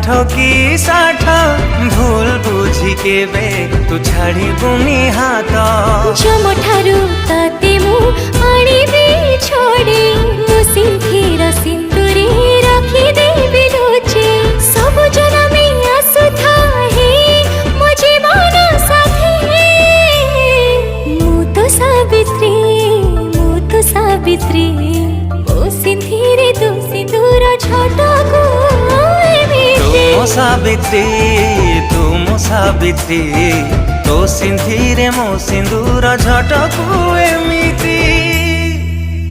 की साठ भूल बुझी केबे तू छाड़ी बुनी हाथ जम ठारू ताते मु आनिबे छोड़े मु सिंधीर सिंदूरी रखी देबी लुचे सब जनमे आसुथा हे मो जीवन साथी मु तो सावित्री मो सिंधीरे तू सिंदूर छटाको तुम सावित्री तो सिंधीरे मो सिंदूर झटकुए